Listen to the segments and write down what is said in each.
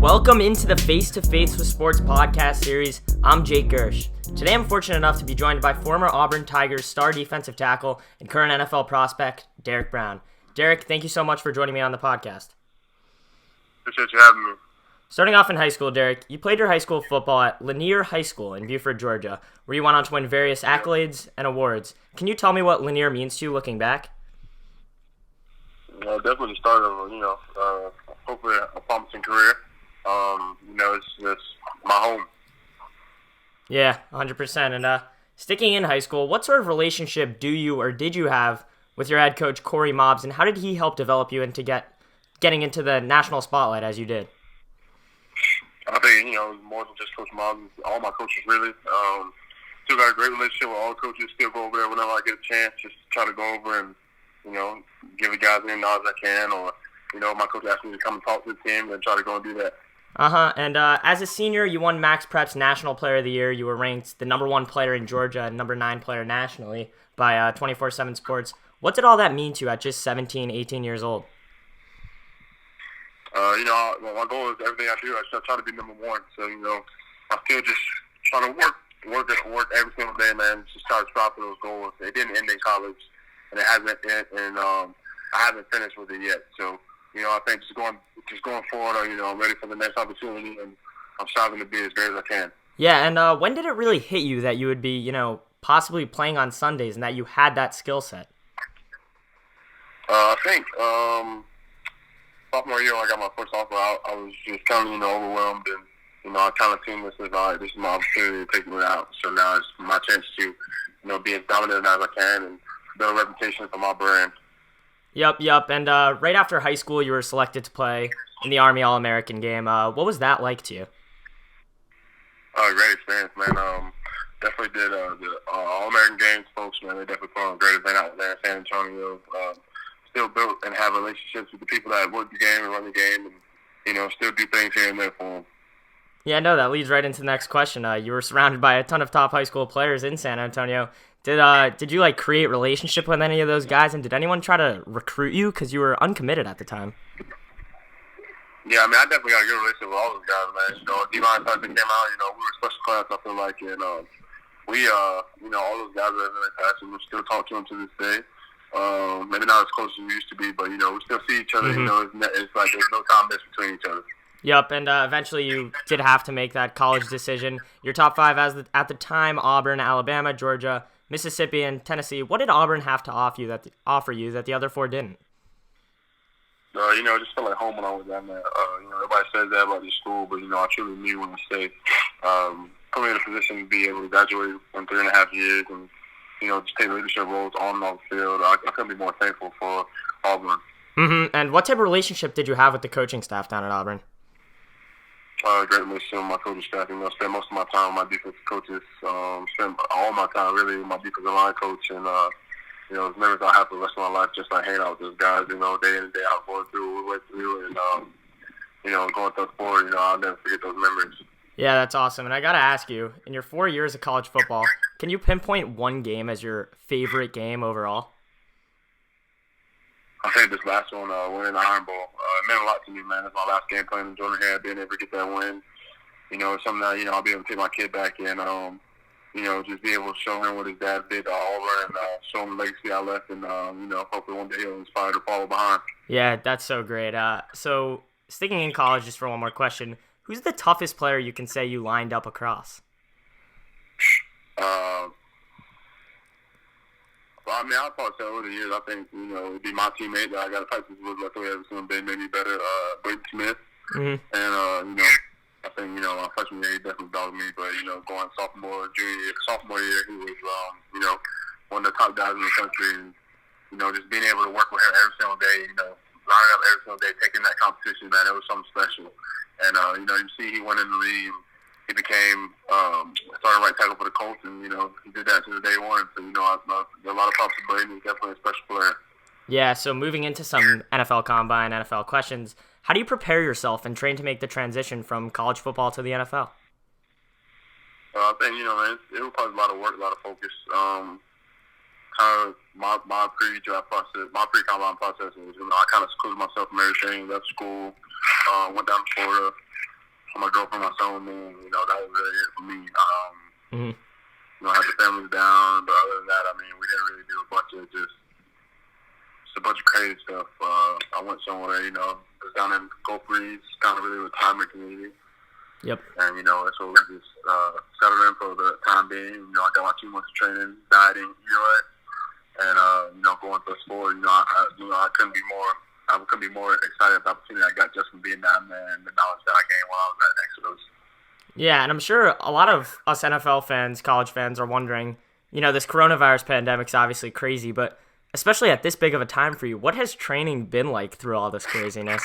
Welcome into the Face to Face with Sports podcast series. I'm Jake Gersh. Today I'm fortunate enough to be joined by former Auburn Tigers star defensive tackle and current NFL prospect, Derrick Brown. Derrick, thank you so much for joining me on the podcast. Appreciate you having me. Starting off in high school, Derrick, you played your high school football at Lanier High School in Buford, Georgia, where you went on to win various accolades and awards. Can you tell me what Lanier means to you looking back? Definitely the start of, hopefully a promising career. It's just my home. Yeah, 100%. And sticking in high school, what sort of relationship do you or did you have with your head coach, Corey Mobbs, and how did he help develop you into getting into the national spotlight as you did? I think, it was more than just Coach Mobbs. All my coaches, really. Still got a great relationship with all the coaches. Still go over there whenever I get a chance. Just try to go over and, give the guys any knowledge I can. Or, my coach asked me to come and talk to the team and try to go and do that. And as a senior, you won Max Prep's National Player of the Year. You were ranked the number 1 player in Georgia and number 9 player nationally by 24/7 Sports. What did all that mean to you at just 17, 18 years old? My goal is everything I do, I try to be number 1. So, I still just try to work every single day, man. Just try to strive for those goals. It didn't end in college, and it hasn't, and I haven't finished with it yet. So, I think just going forward, I'm ready for the next opportunity, and I'm striving to be as great as I can. Yeah, and when did it really hit you that you would be, possibly playing on Sundays and that you had that skill set? I think sophomore year when I got my first offer out, I was just kind of, overwhelmed, and, I kind of seen this as, all right, this is my opportunity to take me out. So now it's my chance to, be as dominant as I can and build a reputation for my brand. Yep. And right after high school, you were selected to play in the Army All-American game. What was that like to you? Great experience, man. Definitely did the All-American games, folks, man. They definitely put on a great event out there in San Antonio. Still built and have relationships with the people that work the game and run the game, and, still do things here and there for them. Yeah, no, that leads right into the next question. You were surrounded by a ton of top high school players in San Antonio. Did you create relationship with any of those guys, and did anyone try to recruit you because you were uncommitted at the time? Yeah, I definitely got a good relationship with all those guys, man. D-line Tyson came out, we were special class, I feel like, and we, all those guys are in the class, and we still talk to them to this day. Maybe not as close as we used to be, but, we still see each other, it's like there's no time missed between each other. Yep, and eventually you did have to make that college decision. Your top 5 at the time, Auburn, Alabama, Georgia, Mississippi, and Tennessee. What did Auburn have to offer you that the other 4 didn't? Just felt like home when I was down there. Everybody says that about this school, but, I truly knew when I stayed. Put me in a position to be able to graduate in 3.5 years and, just take leadership roles on and off the field. I couldn't be more thankful for Auburn. And what type of relationship did you have with the coaching staff down at Auburn? Great relationship with my coaching staff. Spent most of my time with my defensive coaches. Spent all my time really with my defensive line coach, and it's memories I'll have for the rest of my life, just hanging out with those guys, day in and day out, going through what we went through, and going through sport. I'll never forget those memories. Yeah, that's awesome. And I gotta ask you, in your 4 years of college football, can you pinpoint one game as your favorite game overall? I think this last one, winning the Iron Bowl, it meant a lot to me, man. It's my last game playing in Jordan Hare, being able to get that win. It's something that, I'll be able to take my kid back and, just be able to show him what his dad did all over and show him the legacy I left. And, hopefully one day he'll inspire to follow behind. Yeah, that's so great. So sticking in college, just for one more question, who's the toughest player you can say you lined up across? I'll probably say over the years, I think, it would be my teammate that I got to practice with luckily every single day, made me better, Brayton Smith. Mm-hmm. And, I think, my freshman year, he definitely dogged me, but, going sophomore year, he was, one of the top guys in the country, and, just being able to work with him every single day, lining up every single day, taking that competition, man, it was something special. And, you see he went in the league, and he became starting right tackle for the Colts, and, he did that since day one. So, a lot of props to Brady. He's definitely a special player. Yeah, so moving into some NFL Combine, NFL questions, how do you prepare yourself and train to make the transition from college football to the NFL? I think, it requires a lot of work, a lot of focus. Kind of my pre-draft process, my pre-combine process was, I kind of secluded myself from everything, left school, went down to Florida, my girlfriend, my son with me. You know, that was really it for me. Mm-hmm. You know, I had the family down, but other than that, I mean, we didn't really do a bunch of a bunch of crazy stuff. I went somewhere, you know, it was down in Gulf Breeze, kind of really retirement community. Yep. And, you know, that's what we just settled in for the time being. You know, I got my 2 months of training, dieting, you know what? And, you know, going to the sport, I couldn't be more excited about the opportunity I got just from being down there and the knowledge that I gained while I was at Exodus. Yeah, and I'm sure a lot of us NFL fans, college fans, are wondering, you know, this coronavirus pandemic's obviously crazy, but especially at this big of a time for you, what has training been like through all this craziness?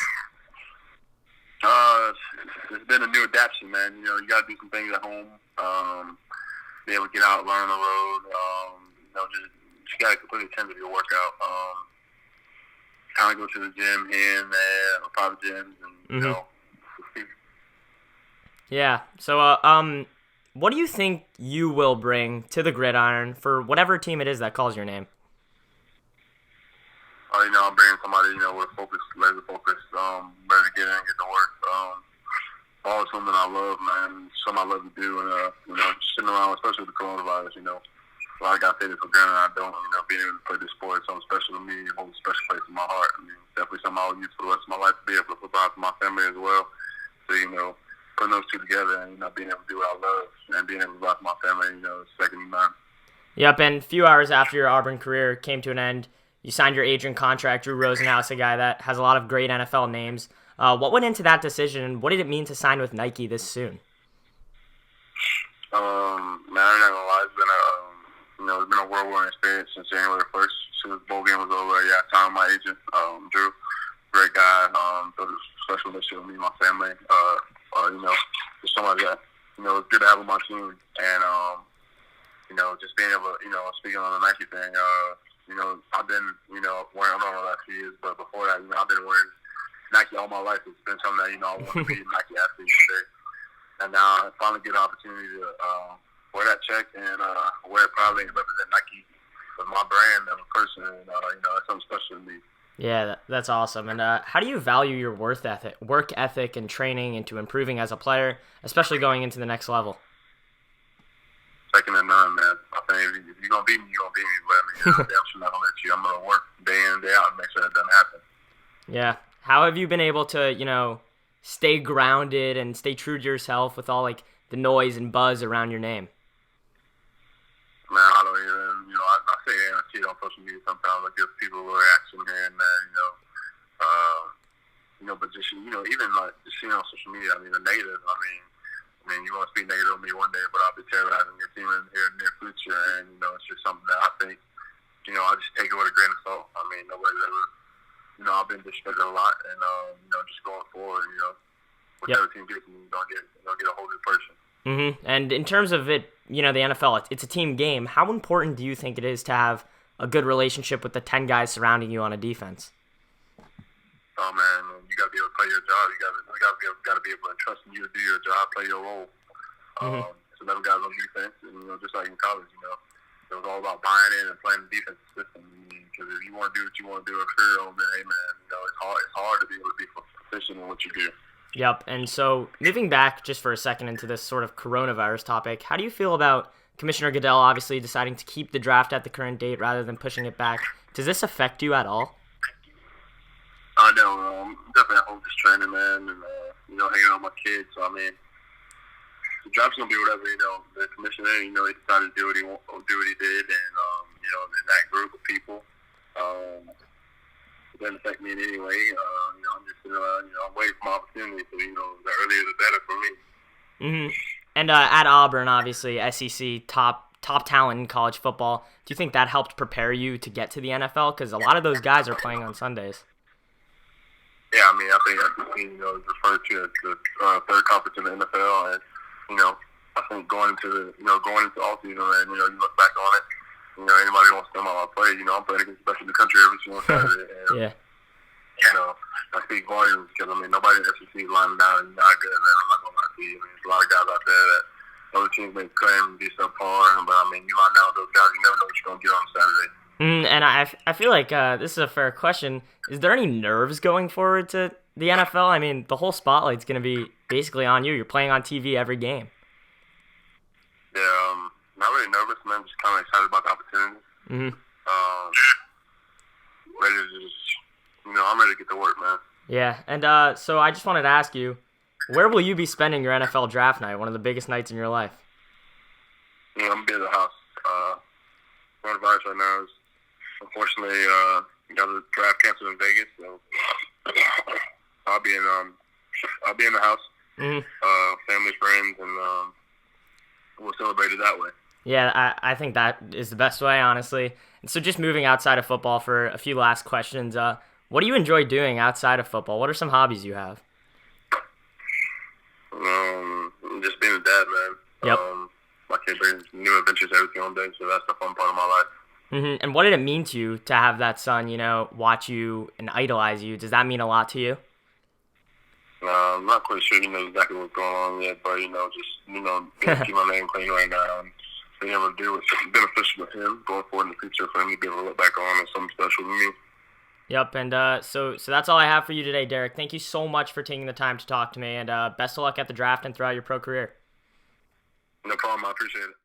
It's been a new adaptation, man. You know, you got to do some things at home, be able to get out, learn on the road, you know, just got to completely tend to your workout. Kind of go to the gym here and there, or private gyms, and, you know. Yeah. So, what do you think you will bring to the gridiron for whatever team it is that calls your name? You know, I'm bringing somebody, you know, with laser focus, ready to get in and get to work. Ball is something I love, man. Something I love to do, and you know, sitting around, especially with the coronavirus, you know, a lot of guys take it for granted. I don't, you know, being able to play this sport is something special to me. It holds a special place in my heart. I mean, definitely something I'll use for the rest of my life to be able to provide for my family as well. So, you know, putting those two together and, you know, being able to do what I love and being able to provide for my family, you know, is second to none. Yep, and a few hours after your Auburn career came to an end, you signed your agent contract, Drew Rosenhaus, a guy that has a lot of great NFL names. What went into that decision, and what did it mean to sign with Nike this soon? Man, I'm not gonna lie, it's been a whirlwind experience since January 1st. As soon as the bowl game was over, I signed my agent, Drew, great guy, built a special relationship with me and my family. You know, just somebody that, you know, it's good to have on my team, and you know, just being able to, you know, speaking on the Nike thing, you know, I've been, you know, wearing, I don't know the last few years, but before that, you know, I've been wearing Nike all my life. It's been something that, you know, I want to be a Nike athlete today. And now I finally get an opportunity to wear that check and wear it proudly and represent Nike with my brand as a person. And, you know, it's something special to me. Yeah, that's awesome. And how do you value your work ethic, and training into improving as a player, especially going into the next level? Second to none, man. I think if you're going to beat me, you're going to beat me. But I mean, I'm sure not going to let you. I'm going to work day in and day out and make sure that doesn't happen. Yeah. How have you been able to, you know, stay grounded and stay true to yourself with all, like, the noise and buzz around your name? Man, I don't even, you know, I say it and I see it on social media sometimes. I give people a reaction here and there, you know, but just, you know, even like just seeing on social media, I mean, the negative, I mean, you want to speak negative on me one day, but I'll be terrorizing your team in here in the near future, and, you know, it's just something that I think, you know, I just take it with a grain of salt. I mean, nobody's ever, you know, I've been disrespected a lot, and, you know, just going forward, you know, whichever team gets me, you're gonna get a whole new person. Mm-hmm. And in terms of it, you know, the NFL, it's a team game. How important do you think it is to have a good relationship with the 10 guys surrounding you on a defense? Oh man, you gotta be able to play your job. You gotta be able to trust in you to do your job, play your role. So them guys on defense, and you know, just like in college, you know, it was all about buying in and playing the defensive system. Because if you want to do what you want to do in career, then hey man, you know, it's hard to be able to be proficient in what you do. Yep. And so moving back just for a second into this sort of coronavirus topic, how do you feel about Commissioner Goodell obviously deciding to keep the draft at the current date rather than pushing it back? Does this affect you at all? I know. Definitely at home just training, man, and, you know, hanging out with my kids. So, I mean, the draft's going to be whatever, you know, the commissioner, you know, he decided to do what he did, and, you know, in that group of people. It doesn't affect me in any way. You know, I'm just, you know, I'm waiting for my opportunity. So, you know, the earlier the better for me. Mm-hmm. And at Auburn, obviously, SEC top talent in college football. Do you think that helped prepare you to get to the NFL? Because a lot of those guys are playing on Sundays. Yeah, I mean, I think SEC, you know, is referred to as the third conference in the NFL, and you know, I think going into all season, and you know, you look back on it. You know, anybody who wants to come out and play, you know, I'm playing against the best in the country every single Saturday. And, yeah. You know, I speak volumes because, I mean, nobody in the SEC is lining down and not good, man. I'm not going to lie to you. I mean, there's a lot of guys out there that other teams may claim to be subpar, but, I mean, you line down with those guys, you never know what you're going to get on Saturday. And I feel like this is a fair question. Is there any nerves going forward to the NFL? I mean, the whole spotlight's going to be basically on you. You're playing on TV every game. Yeah, not really nervous, man. Just kind of excited about the opportunity. Mm-hmm. Ready to just, I'm ready to get to work, man. Yeah, and so I just wanted to ask you, where will you be spending your NFL draft night, one of the biggest nights in your life? I'm going to be at the house. Coronavirus right now is, unfortunately, got the draft canceled in Vegas, so I'll be in the house, family, friends, and we'll celebrate it that way. Yeah, I think that is the best way, honestly. And so just moving outside of football for a few last questions, what do you enjoy doing outside of football? What are some hobbies you have? Just being a dad, man. Yep. My kid brings new adventures every single day, so that's the fun part of my life. Mm-hmm. And what did it mean to you to have that son, watch you and idolize you? Does that mean a lot to you? I'm not quite sure, exactly what's going on yet, but, keep my name clean right now and being able to do what's beneficial with him going forward in the future for him to be able to look back on as something special to me. Yep, and so that's all I have for you today, Derek. Thank you so much for taking the time to talk to me, and best of luck at the draft and throughout your pro career. No problem. I appreciate it.